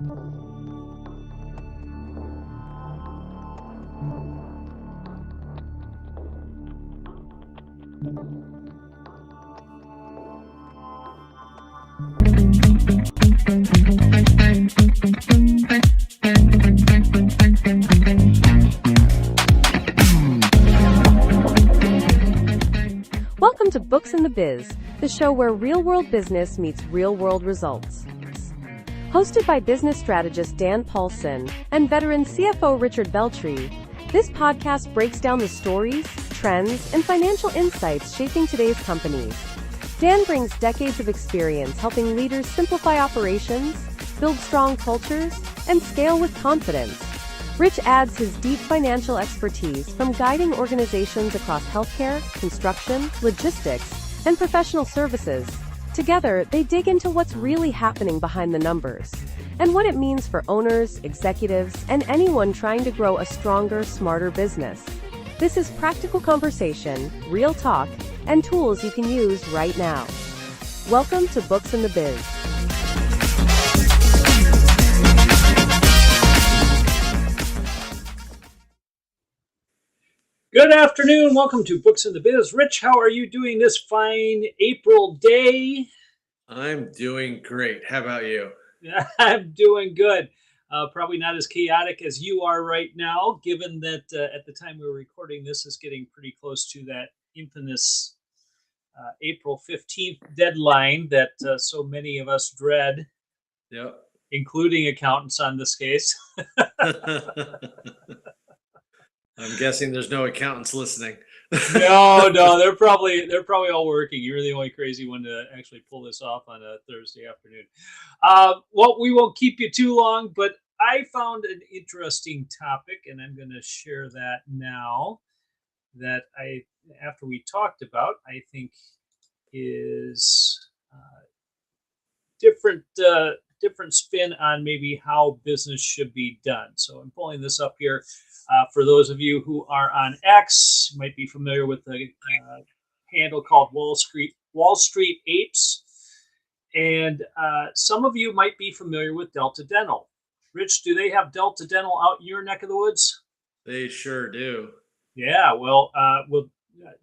Welcome to Books the Biz, the show where real-world business meets real-world results. Hosted by business strategist Dan Paulson and veteran CFO Richard Beltry, this podcast breaks down the stories, trends, and financial insights shaping today's companies. Dan brings decades of experience helping leaders simplify operations, build strong cultures, and scale with confidence. Rich adds his deep financial expertise from guiding organizations across healthcare, construction, logistics, and professional services. Together, they dig into what's really happening behind the numbers and what it means for owners, executives, and anyone trying to grow a stronger, smarter business. This is practical conversation, real talk, and tools you can use right now. Welcome to Books the Biz. Good afternoon. Welcome to Books the Biz. Rich, how are you doing this fine April day? I'm doing great. How about you? I'm doing good. Probably not as chaotic as you are right now, given that at the time we were recording this is getting pretty close to that infamous April 15th deadline that so many of us dread, Yep. including accountants on this case. I'm guessing there's no accountants listening. No, they're probably all working. You're the only crazy one to actually pull this off on a Thursday afternoon. Well, we won't keep you too long, but I found an interesting topic, and I'm going to share that now. That after we talked about, I think is different spin on maybe how business should be done. So I'm pulling this up here. For those of you who are on X, you might be familiar with the handle called Wall Street Apes. And some of you might be familiar with Delta Dental. Rich, do they have Delta Dental out in your neck of the woods? They sure do. Yeah, well,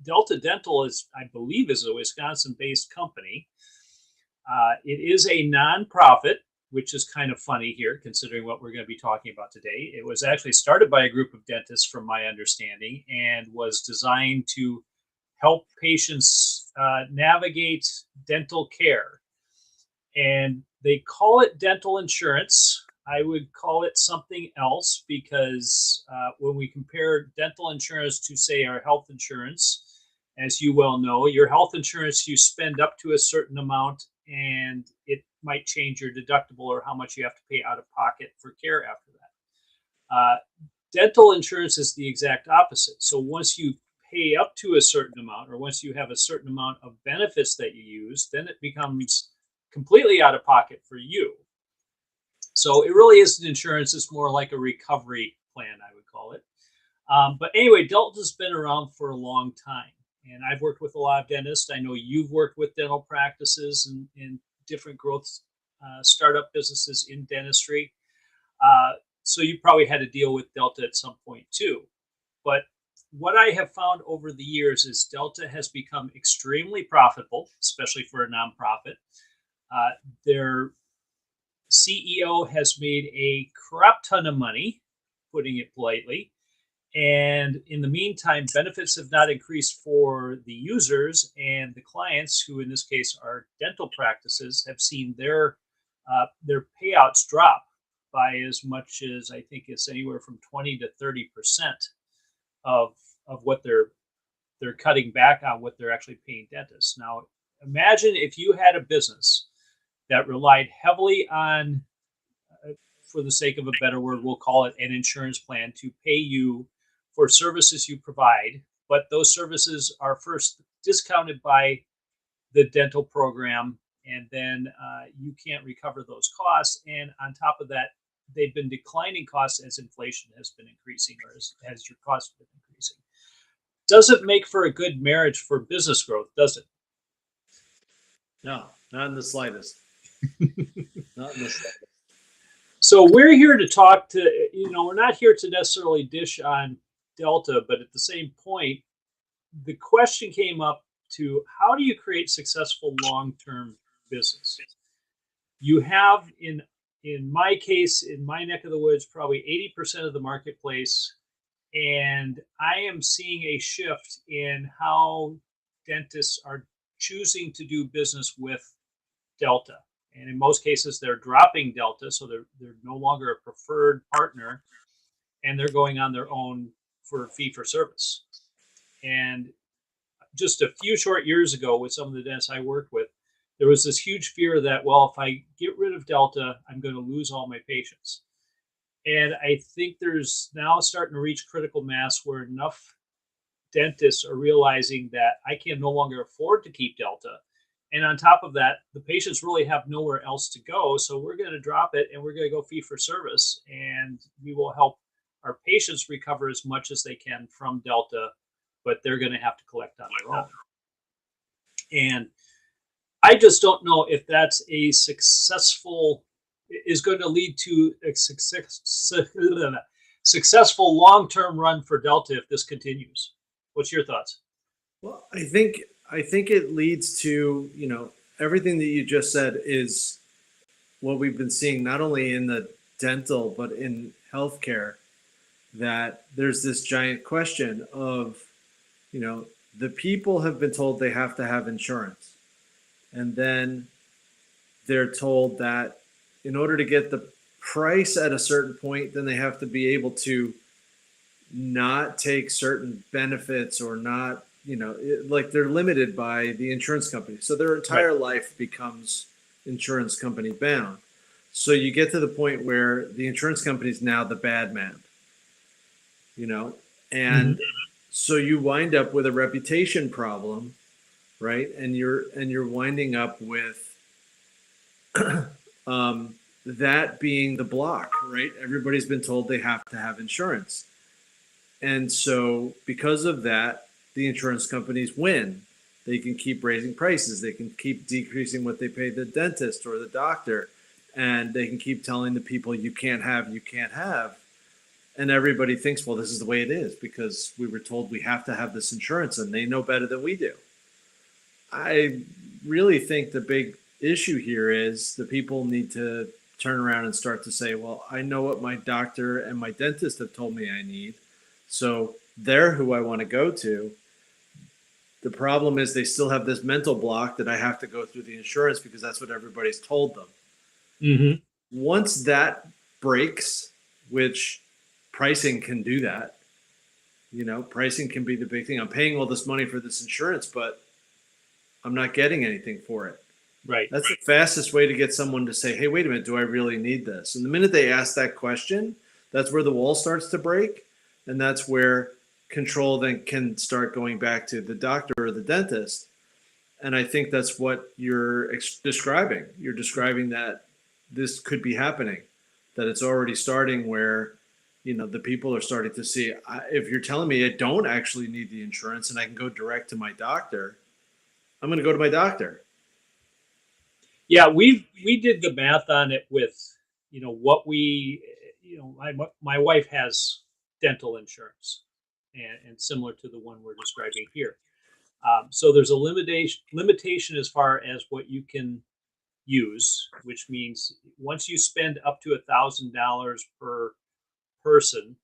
Delta Dental I believe, is a Wisconsin-based company. It is a nonprofit, which is kind of funny here, considering what we're going to be talking about today. It was actually started by a group of dentists, from my understanding, and was designed to help patients navigate dental care. And they call it dental insurance. I would call it something else because when we compare dental insurance to, say, our health insurance, as you well know, your health insurance, you spend up to a certain amount, and it might change your deductible or how much you have to pay out of pocket for care after that. Dental insurance is the exact opposite. So once you pay up to a certain amount, or once you have a certain amount of benefits that you use, then it becomes completely out of pocket for you. So it really isn't insurance. It's more like a recovery plan, I would call it. But anyway, Delta's been around for a long time. And I've worked with a lot of dentists. I know you've worked with dental practices and different growth startup businesses in dentistry. So you probably had to deal with Delta at some point too. But what I have found over the years is Delta has become extremely profitable, especially for a nonprofit. Their CEO has made a crap ton of money, putting it politely. And in the meantime, benefits have not increased for the users, and the clients, who in this case are dental practices, have seen their payouts drop by as much as, I think it's anywhere from 20 to 30% of what they're cutting back on what they're actually paying dentists. Now, imagine if you had a business that relied heavily on, for the sake of a better word, we'll call it an insurance plan to pay you for services you provide, but those services are first discounted by the dental program, and then you can't recover those costs. And on top of that, they've been declining costs as inflation has been increasing, or as your costs have been increasing. Doesn't make for a good marriage for business growth, does it? No, not in the slightest. Not in the slightest. So we're here to talk to, we're not here to necessarily dish on Delta, but at the same point, the question came up to how do you create successful long-term business? You have in my case, in my neck of the woods, probably 80% of the marketplace, and I am seeing a shift in how dentists are choosing to do business with Delta. And in most cases, they're dropping Delta, so they're no longer a preferred partner, and they're going on their own for fee for service. And just a few short years ago, with some of the dentists I worked with, there was this huge fear that, well, if I get rid of Delta, I'm going to lose all my patients. And I think there's now starting to reach critical mass where enough dentists are realizing that I can no longer afford to keep Delta. And on top of that, the patients really have nowhere else to go. So we're going to drop it and we're going to go fee for service. And we will help our patients recover as much as they can from Delta, but they're going to have to collect on their own. And I just don't know if that's a successful, is going to lead to a successful long-term run for Delta if this continues. What's your thoughts? Well, I think it leads to, everything that you just said is what we've been seeing not only in the dental but in healthcare, that there's this giant question of, the people have been told they have to have insurance. And then they're told that in order to get the price at a certain point, then they have to be able to not take certain benefits or not, like they're limited by the insurance company. So their entire life becomes insurance company bound. So you get to the point where the insurance company is now the bad man, and so you wind up with a reputation problem, right? And you're winding up with that being the block, right? Everybody's been told they have to have insurance. And so because of that, the insurance companies win. They can keep raising prices. They can keep decreasing what they pay the dentist or the doctor. And they can keep telling the people you can't have. And everybody thinks, well, this is the way it is because we were told we have to have this insurance and they know better than we do. I really think the big issue here is the people need to turn around and start to say, well, I know what my doctor and my dentist have told me I need. So they're who I want to go to. The problem is they still have this mental block that I have to go through the insurance because that's what everybody's told them. Once that breaks, which pricing can do that, pricing can be the big thing. I'm paying all this money for this insurance, but I'm not getting anything for it. Right. That's the fastest way to get someone to say, hey, wait a minute, do I really need this? And the minute they ask that question, that's where the wall starts to break. And that's where control then can start going back to the doctor or the dentist. And I think that's what you're describing. You're describing that this could be happening, that it's already starting where, the people are starting to see, if you're telling me I don't actually need the insurance and I can go direct to my doctor, I'm going to go to my doctor. Yeah, we did the math on it with, what my wife has dental insurance and similar to the one we're describing here. So there's a limitation as far as what you can use, which means once you spend up to $1,000 per person,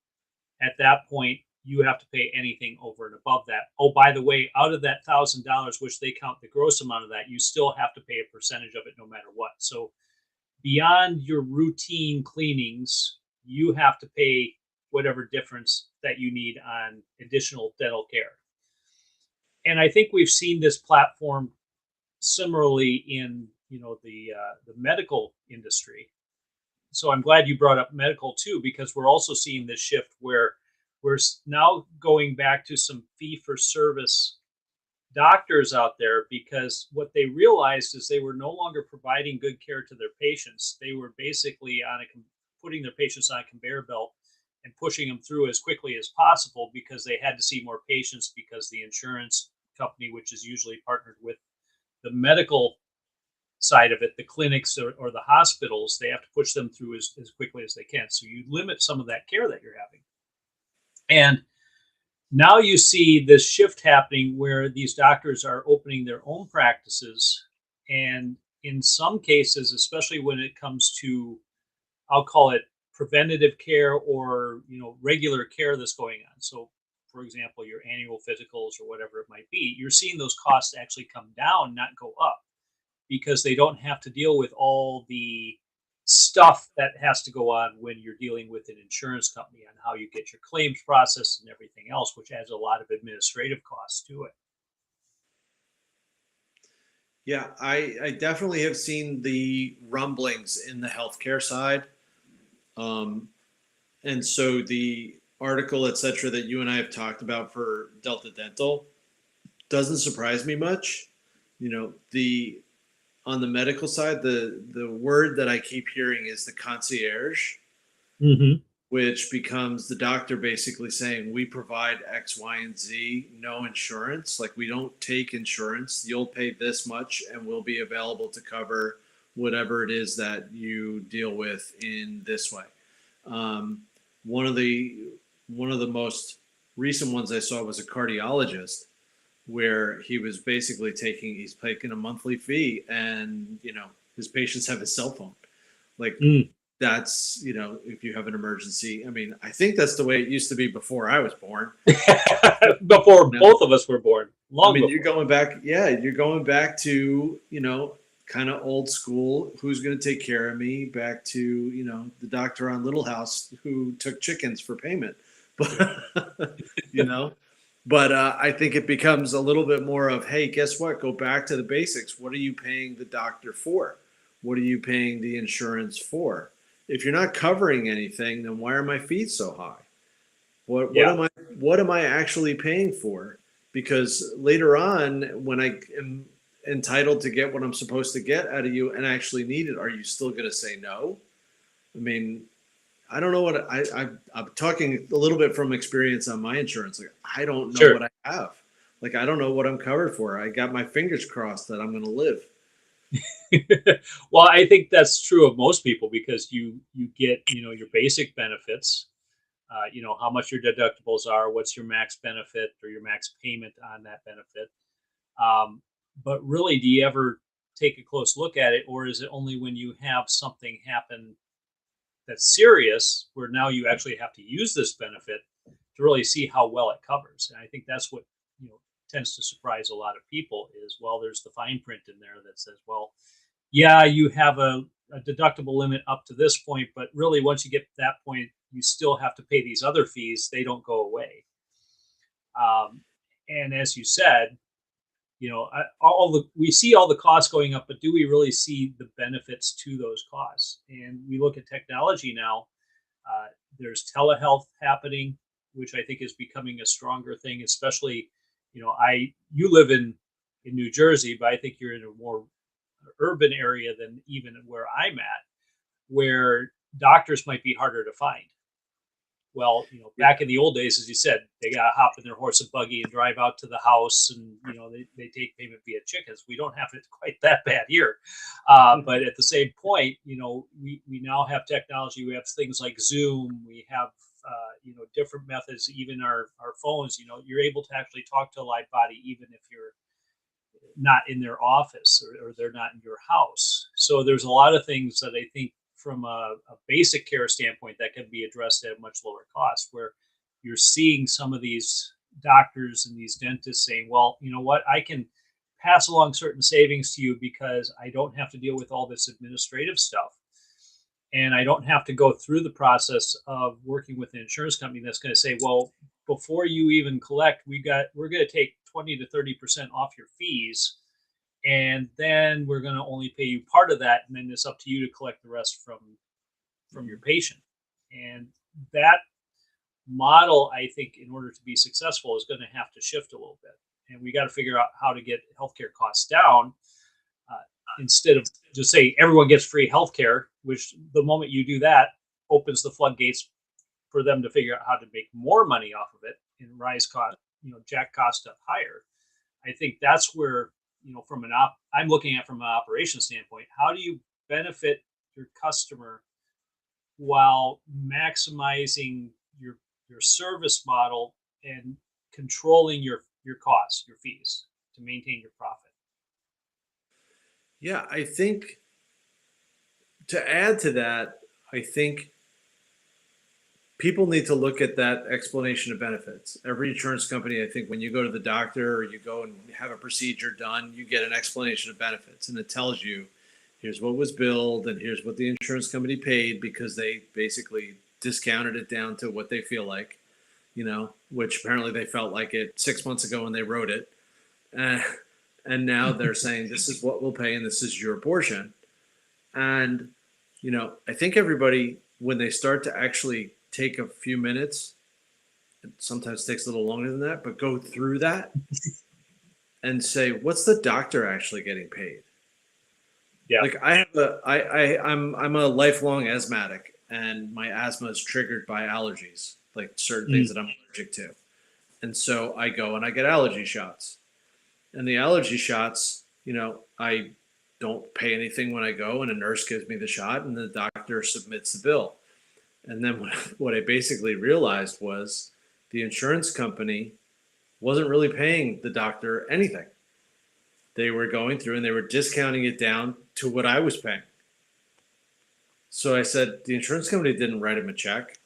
at that point, you have to pay anything over and above that. Oh, by the way, out of that $1,000, which they count the gross amount of that, you still have to pay a percentage of it no matter what. So beyond your routine cleanings, you have to pay whatever difference that you need on additional dental care. And I think we've seen this platform similarly in the medical industry. So I'm glad you brought up medical too, because we're also seeing this shift where we're now going back to some fee for service doctors out there, because what they realized is they were no longer providing good care to their patients. They were basically putting their patients on a conveyor belt and pushing them through as quickly as possible because they had to see more patients because the insurance company, which is usually partnered with the medical side of it, the clinics or the hospitals, they have to push them through as quickly as they can. So you limit some of that care that you're having. And now you see this shift happening where these doctors are opening their own practices. And in some cases, especially when it comes to, I'll call it preventative care or, regular care that's going on. So for example, your annual physicals or whatever it might be, you're seeing those costs actually come down, not go up, because they don't have to deal with all the stuff that has to go on when you're dealing with an insurance company on how you get your claims processed and everything else, which adds a lot of administrative costs to it. Yeah, I definitely have seen the rumblings in the healthcare side. And so the article, et cetera, that you and I have talked about for Delta Dental doesn't surprise me much. On the medical side, the word that I keep hearing is the concierge, Mm-hmm. which becomes the doctor basically saying, we provide X, Y, and Z, no insurance. Like, we don't take insurance. You'll pay this much and we'll be available to cover whatever it is that you deal with in this way. One of the most recent ones I saw was a cardiologist, where he's taking a monthly fee, and his patients have his cell phone. Like, that's, if you have an emergency. I mean, I think that's the way it used to be before I was born. Before both of us were born. Before. You're going back to, kind of old school. Who's going to take care of me? Back to, the doctor on Little House who took chickens for payment. But, But I think it becomes a little bit more of, hey, guess what? Go back to the basics. What are you paying the doctor for? What are you paying the insurance for? If you're not covering anything, then why are my fees so high? What am I actually paying for? Because later on, when I am entitled to get what I'm supposed to get out of you and actually need it, are you still going to say no? I mean, I don't know what I'm talking a little bit from experience on my insurance. Like, I don't know what I have. Like, I don't know what I'm covered for. I got my fingers crossed that I'm going to live. Well, I think that's true of most people, because you get, your basic benefits, how much your deductibles are, what's your max benefit or your max payment on that benefit. But really, do you ever take a close look at it, or is it only when you have something happen that's serious, where now you actually have to use this benefit to really see how well it covers? And I think that's what tends to surprise a lot of people is, well, there's the fine print in there that says, well, yeah, you have a deductible limit up to this point, but really once you get to that point, you still have to pay these other fees. They don't go away. And as you said, we see all the costs going up, but do we really see the benefits to those costs? And we look at technology now. There's telehealth happening, which I think is becoming a stronger thing, especially, you live in New Jersey, but I think you're in a more urban area than even where I'm at, where doctors might be harder to find. Well, back in the old days, as you said, they got to hop in their horse and buggy and drive out to the house, and they take payment via chickens. We don't have it quite that bad here, but at the same point, we now have technology. We have things like Zoom. We have different methods. Even our phones. You're able to actually talk to a live body, even if you're not in their office or they're not in your house. So there's a lot of things that I think, from a basic care standpoint, that can be addressed at a much lower cost, where you're seeing some of these doctors and these dentists saying, well, you know what, I can pass along certain savings to you because I don't have to deal with all this administrative stuff. And I don't have to go through the process of working with an insurance company that's going to say, well, before you even collect, we're going to take 20 to 30% off your fees. And then we're going to only pay you part of that, and then it's up to you to collect the rest from your patient. And that model, I think, in order to be successful, is going to have to shift a little bit. And we got to figure out how to get healthcare costs down, instead of just saying everyone gets free healthcare, which the moment you do that opens the floodgates for them to figure out how to make more money off of it and rise cost, jack cost up higher. I think that's where I'm looking at from an operation standpoint, how do you benefit your customer while maximizing your service model and controlling your costs, your fees to maintain your profit? Yeah, I think to add to that, I think people need to look at that explanation of benefits. Every insurance company, I think when you go to the doctor or you go and have a procedure done, you get an explanation of benefits and it tells you here's what was billed and here's what the insurance company paid because they basically discounted it down to what they feel like, which apparently they felt like it 6 months ago when they wrote it. Uh, and now they're saying this is what we'll pay and this is your portion. And, I think everybody, when they start to actually take a few minutes, it sometimes takes a little longer than that, but go through that and say, what's the doctor actually getting paid? Yeah. Like I'm a lifelong asthmatic and my asthma is triggered by allergies, like certain things that I'm allergic to. And so I go and I get allergy shots. And the allergy shots, I don't pay anything when I go and a nurse gives me the shot and the doctor submits the bill. And then what I basically realized was the insurance company wasn't really paying the doctor anything. They were going through and they were discounting it down to what I was paying. So I said, the insurance company didn't write him a check.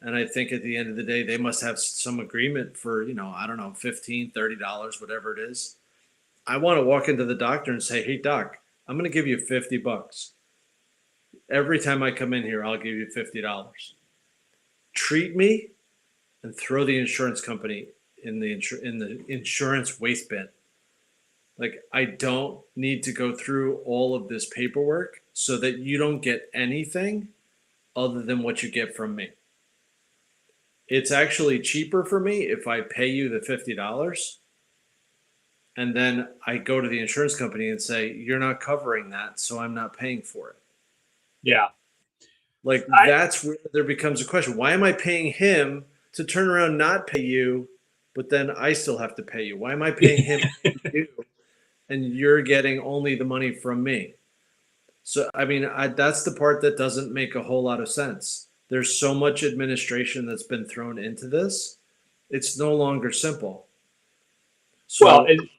And I think at the end of the day, they must have some agreement for, I don't know, $15, $30, whatever it is. I want to walk into the doctor and say, hey, doc, I'm going to give you $50. Every time I come in here, I'll give you $50. Treat me and throw the insurance company in the insurance waste bin. Like, I don't need to go through all of this paperwork so that you don't get anything other than what you get from me. It's actually cheaper for me if I pay you the $50 and then I go to the insurance company and say, you're not covering that, so I'm not paying for it. Yeah. Like, that's where there becomes a question. Why am I paying him to turn around and not pay you, but then I still have to pay you? Why am I paying him you, and you're getting only the money from me? So, I mean, that's the part that doesn't make a whole lot of sense. There's so much administration that's been thrown into this. It's no longer simple. So, Well, and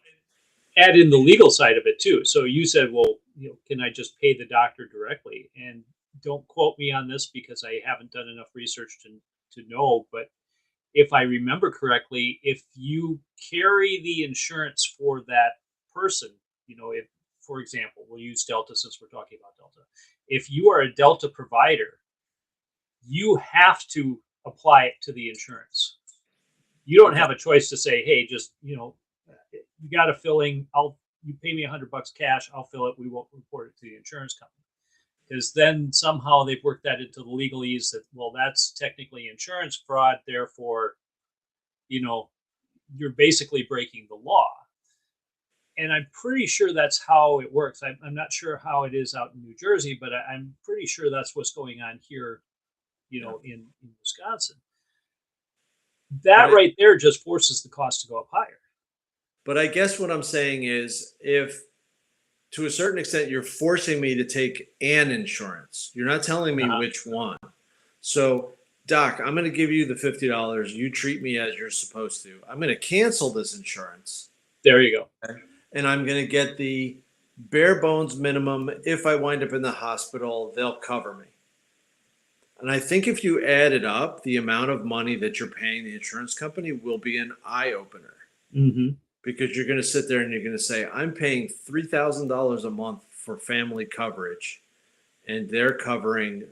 add in the legal side of it too. So you said, well, can I just pay the doctor directly? And don't quote me on this because I haven't done enough research to know, but if I remember correctly, if you carry the insurance for that person, if, for example, we'll use Delta since we're talking about Delta. If you are a Delta provider, you have to apply it to the insurance. You don't have a choice to say, hey, just, you got a filling. You pay me $100 cash. I'll fill it. We won't report it to the insurance company. Because then somehow they've worked that into the legalese that, well, that's technically insurance fraud. Therefore, you're basically breaking the law. And I'm pretty sure that's how it works. I'm not sure how it is out in New Jersey, but I'm pretty sure that's what's going on here, in Wisconsin. That right there just forces the cost to go up higher. But I guess what I'm saying is, if to a certain extent you're forcing me to take an insurance, you're not telling me which one. So, doc, I'm going to give you the $50. You treat me as you're supposed to. I'm going to cancel this insurance. There you go. Okay? And I'm going to get the bare bones minimum. If I wind up in the hospital, they'll cover me. And I think if you add it up, the amount of money that you're paying the insurance company will be an eye opener. Mm-hmm. Because you're going to sit there and you're going to say, I'm paying $3,000 a month for family coverage, and they're covering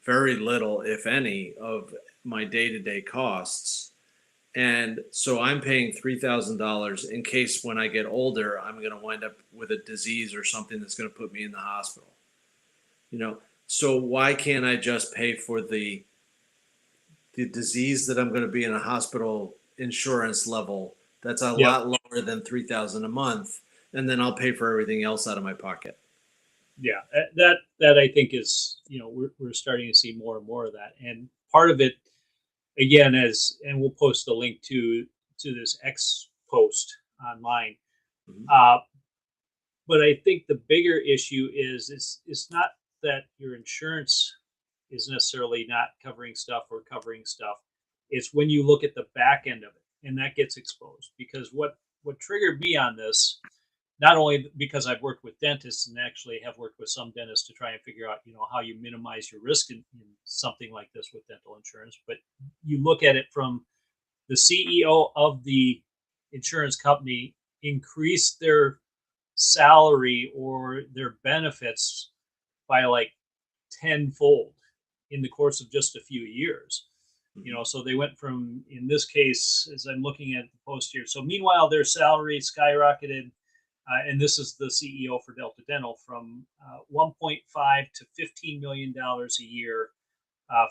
very little, if any, of my day-to-day costs. And so I'm paying $3,000 in case when I get older, I'm going to wind up with a disease or something that's going to put me in the hospital. So why can't I just pay for the disease that I'm going to be in a hospital insurance level that's a lot lower than $3,000 a month, and then I'll pay for everything else out of my pocket? Yeah, that I think is, we're starting to see more and more of that. And part of it, again, and we'll post the link to this X post online. But I think the bigger issue is it's not that your insurance is necessarily not covering stuff or covering stuff. It's when you look at the back end of it, and that gets exposed. Because what triggered me on this, not only because I've worked with dentists and actually have worked with some dentists to try and figure out, how you minimize your risk in something like this with dental insurance, but you look at it from the CEO of the insurance company increased their salary or their benefits by like tenfold in the course of just a few years. So they went from, in this case, as I'm looking at the post here. So meanwhile, their salary skyrocketed, and this is the CEO for Delta Dental, from 1.5 to $15 million a year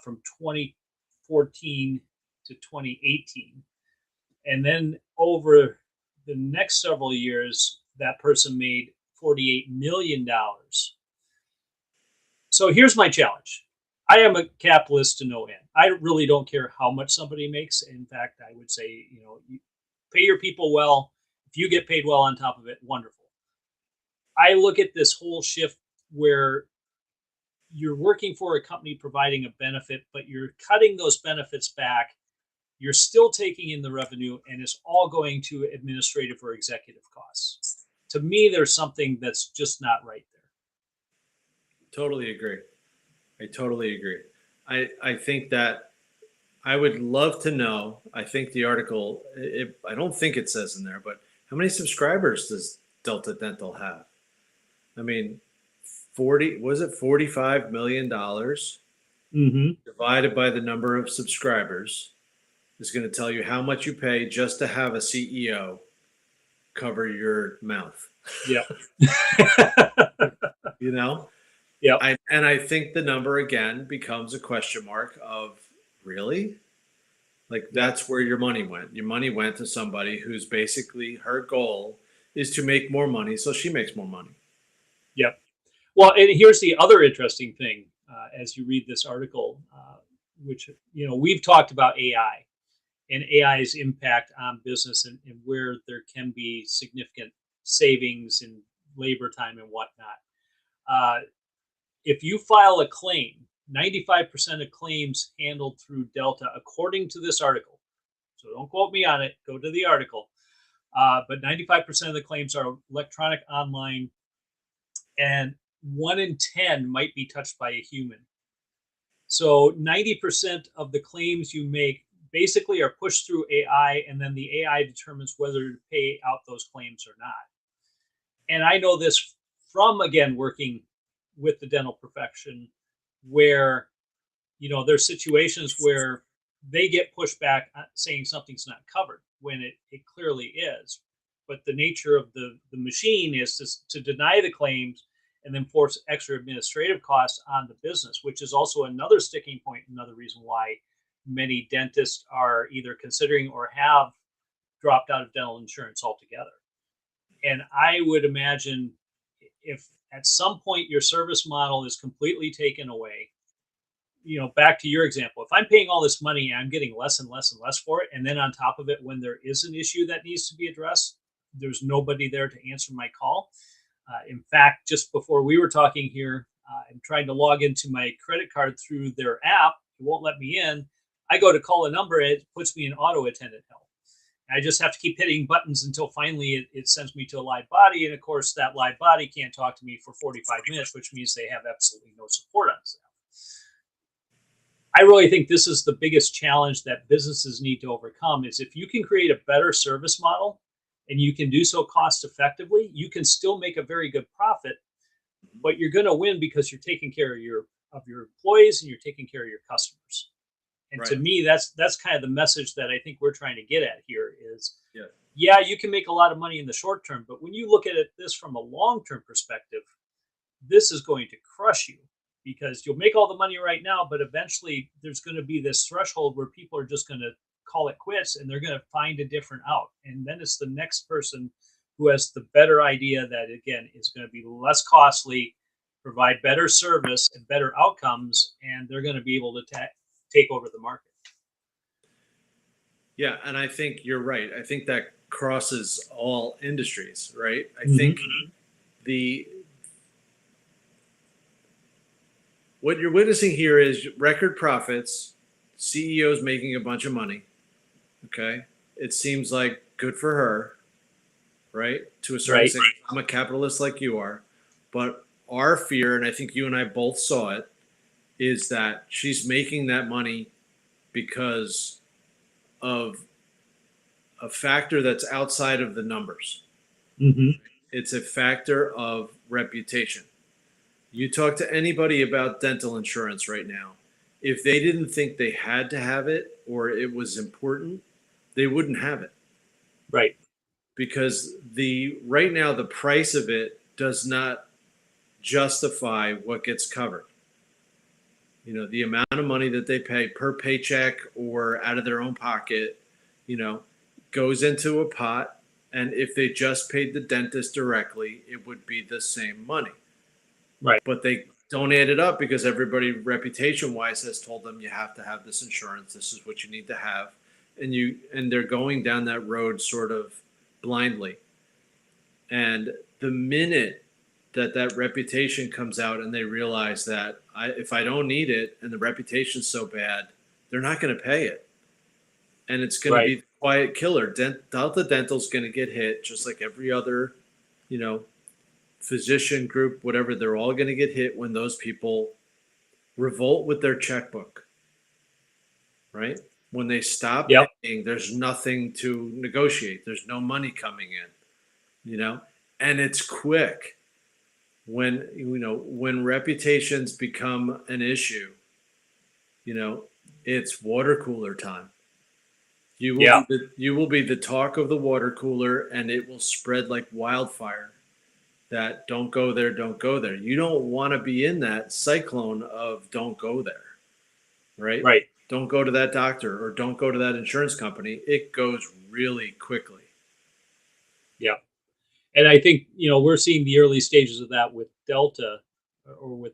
from 2014 to 2018. And then over the next several years, that person made $48 million. So here's my challenge. I am a capitalist to no end. I really don't care how much somebody makes. In fact, I would say, you pay your people well. If you get paid well on top of it, wonderful. I look at this whole shift where you're working for a company providing a benefit, but you're cutting those benefits back. You're still taking in the revenue, and it's all going to administrative or executive costs. To me, there's something that's just not right there. Totally agree. I totally agree. I think that I would love to know. I think the article, I don't think it says in there, but how many subscribers does Delta Dental have? I mean, $45 million divided by the number of subscribers is going to tell you how much you pay just to have a CEO cover your mouth. Yeah. Yeah. I think the number again becomes a question mark of, really? Like, that's where your money went. Your money went to somebody who's basically, her goal is to make more money, so she makes more money. Yep. Well, and here's the other interesting thing as you read this article, which, we've talked about AI and AI's impact on business and where there can be significant savings in labor time and whatnot. If you file a claim, 95% of claims handled through Delta, according to this article. So don't quote me on it. Go to the article. But 95% of the claims are electronic, online, and 1 in 10 might be touched by a human. So 90% of the claims you make basically are pushed through AI, and then the AI determines whether to pay out those claims or not. And I know this from, again, working with the dental profession, where there's situations where they get pushed back saying something's not covered when it clearly is. But the nature of the machine is to deny the claims and then force extra administrative costs on the business, which is also another sticking point, another reason why many dentists are either considering or have dropped out of dental insurance altogether. And I would imagine if at some point your service model is completely taken away, back to your example, if I'm paying all this money and I'm getting less and less and less for it, and then on top of it, when there is an issue that needs to be addressed, there's nobody there to answer my call. In fact, just before we were talking here, I'm trying to log into my credit card through their app. It won't let me in. I go to call a number, it puts me in auto attendant help. I just have to keep hitting buttons until finally it sends me to a live body. And of course, that live body can't talk to me for 45 minutes, which means they have absolutely no support on staff. I really think this is the biggest challenge that businesses need to overcome, is if you can create a better service model and you can do so cost effectively, you can still make a very good profit, but you're going to win because you're taking care of your employees and you're taking care of your customers. And right. To me, that's kind of the message that I think we're trying to get at here is, yeah, you can make a lot of money in the short term, but when you look at this from a long-term perspective, this is going to crush you, because you'll make all the money right now, but eventually there's going to be this threshold where people are just going to call it quits and they're going to find a different out. And then it's the next person who has the better idea that, again, is going to be less costly, provide better service and better outcomes, and they're going to be able to take over the market. Yeah, and I think you're right. I think that crosses all industries, right? I think the what you're witnessing here is record profits, CEOs making a bunch of money. Okay. It seems like good for her, right? To a certain Right. extent, I'm a capitalist like you are. But our fear, and I think you and I both saw it, is that she's making that money because of a factor that's outside of the numbers. Mm-hmm. It's a factor of reputation. You talk to anybody about dental insurance right now. If they didn't think they had to have it or it was important, they wouldn't have it. Right. Because right now the price of it does not justify what gets covered. You know, the amount of money that they pay per paycheck or out of their own pocket, you know, goes into a pot. And if they just paid the dentist directly, it would be the same money. Right. But they don't add it up because everybody, reputation wise, has told them you have to have this insurance. This is what you need to have. And they're going down that road sort of blindly. And the minute that reputation comes out and they realize that if I don't need it and the reputation's so bad, they're not going to pay it. And it's going to be the quiet killer. Delta Dental's going to get hit just like every other, you know, physician group, whatever. They're all going to get hit when those people revolt with their checkbook, right? When they stop paying, there's nothing to negotiate. There's no money coming in, you know, and it's quick. When reputations become an issue, you know, it's water cooler time. You will be the talk of the water cooler, and it will spread like wildfire. That don't go there, don't go there. You don't want to be in that cyclone of don't go there, right? Right. Don't go to that doctor or don't go to that insurance company. It goes really quickly. Yeah. And I think, we're seeing the early stages of that with Delta or with,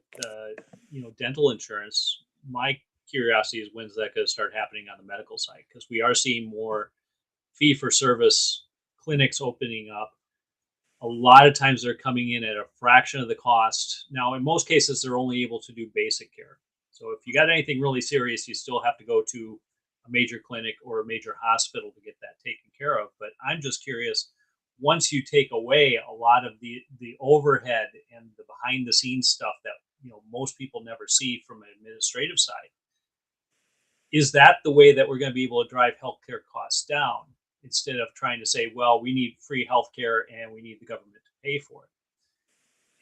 dental insurance. My curiosity is when's that going to start happening on the medical side? Because we are seeing more fee for service clinics opening up. A lot of times they're coming in at a fraction of the cost. Now, in most cases, they're only able to do basic care. So if you got anything really serious, you still have to go to a major clinic or a major hospital to get that taken care of. But I'm just curious, once you take away a lot of the overhead and the behind the scenes stuff that most people never see from an administrative side, is that the way that we're going to be able to drive healthcare costs down instead of trying to say, well, we need free healthcare and we need the government to pay for it?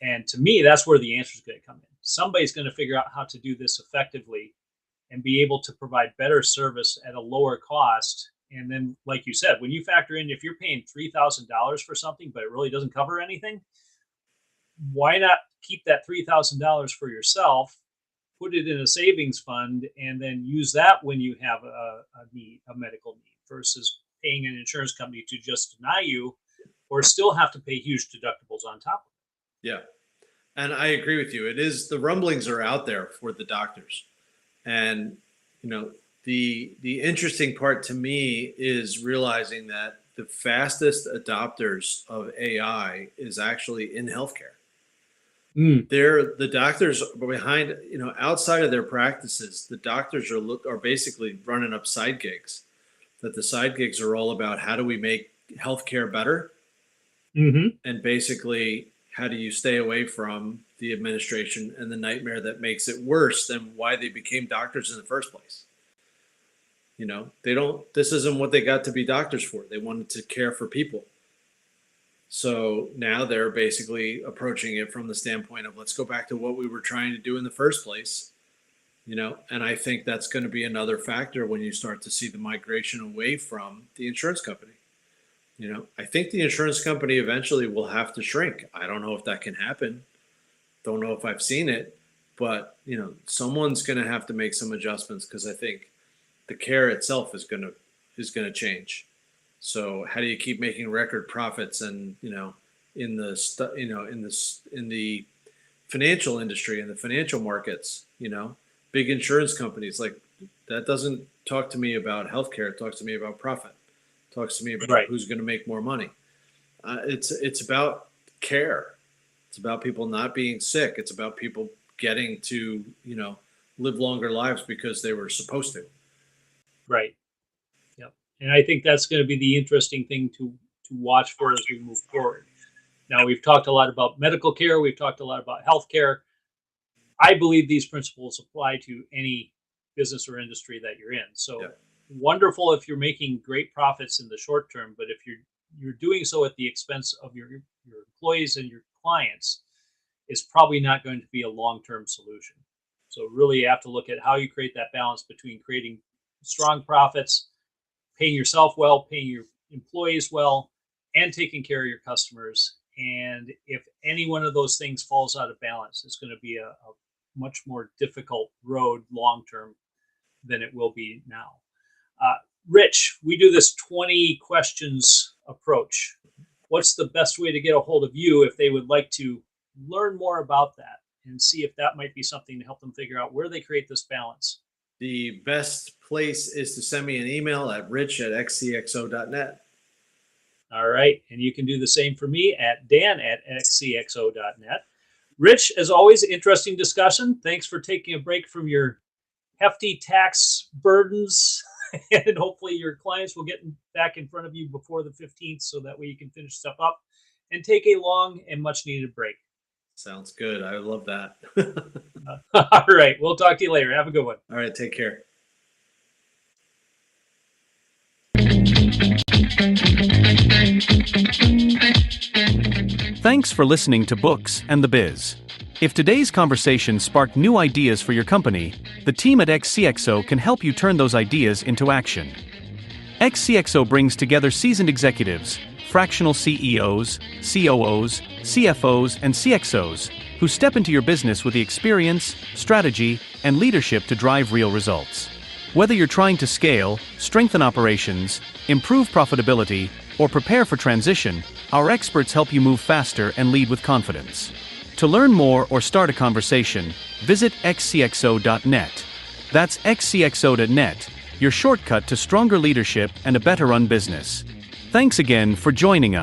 And to me, that's where the answer is going to come in. Somebody's going to figure out how to do this effectively and be able to provide better service at a lower cost. And then, like you said, when you factor in, if you're paying $3,000 for something, but it really doesn't cover anything, why not keep that $3,000 for yourself, put it in a savings fund, and then use that when you have a medical need, versus paying an insurance company to just deny you or still have to pay huge deductibles on top of it. Yeah. And I agree with you. It is, the rumblings are out there for the doctors. And, the interesting part to me is realizing that the fastest adopters of AI is actually in healthcare. They're the doctors behind, outside of their practices, the doctors are basically running up side gigs. That the side gigs are all about how do we make healthcare better, and basically how do you stay away from the administration and the nightmare that makes it worse than why they became doctors in the first place. This isn't what they got to be doctors for. They wanted to care for people. So now they're basically approaching it from the standpoint of, let's go back to what we were trying to do in the first place. And I think that's going to be another factor when you start to see the migration away from the insurance company. I think the insurance company eventually will have to shrink. I don't know if that can happen. Don't know if I've seen it, but someone's going to have to make some adjustments, because I think the care itself is going to change. So how do you keep making record profits and in the financial industry, in the financial markets, big insurance companies, like, that doesn't talk to me about healthcare. It talks to me about profit. It talks to me about who's going to make more money. It's about care. It's about people not being sick. It's about people getting to, live longer lives because they were supposed to. Right. Yep. And I think that's going to be the interesting thing to watch for as we move forward. Now, we've talked a lot about medical care. We've talked a lot about healthcare. I believe these principles apply to any business or industry that you're in. So Yeah. wonderful if you're making great profits in the short term, but if you're doing so at the expense of your employees and your clients, it's probably not going to be a long-term solution. So really you have to look at how you create that balance between creating strong profits, paying yourself well, paying your employees well, and taking care of your customers. And if any one of those things falls out of balance, it's going to be a much more difficult road long-term than it will be now. Rich, we do this 20 questions approach. What's the best way to get a hold of you if they would like to learn more about that and see if that might be something to help them figure out where they create this balance? The best place is to send me an email at rich@xcxo.net. All right. And you can do the same for me at dan@xcxo.net. Rich, as always, interesting discussion. Thanks for taking a break from your hefty tax burdens. And hopefully your clients will get back in front of you before the 15th so that way you can finish stuff up and take a long and much needed break. Sounds good. I love that. All right. We'll talk to you later. Have a good one. All right. Take care. Thanks for listening to Books and the Biz. If today's conversation sparked new ideas for your company, the team at XCXO can help you turn those ideas into action. XCXO brings together seasoned executives, fractional CEOs, COOs, CFOs, and CXOs who step into your business with the experience, strategy, and leadership to drive real results. Whether you're trying to scale, strengthen operations, improve profitability, or prepare for transition, our experts help you move faster and lead with confidence. To learn more or start a conversation, visit xcxo.net. That's xcxo.net, your shortcut to stronger leadership and a better run business. Thanks again for joining us.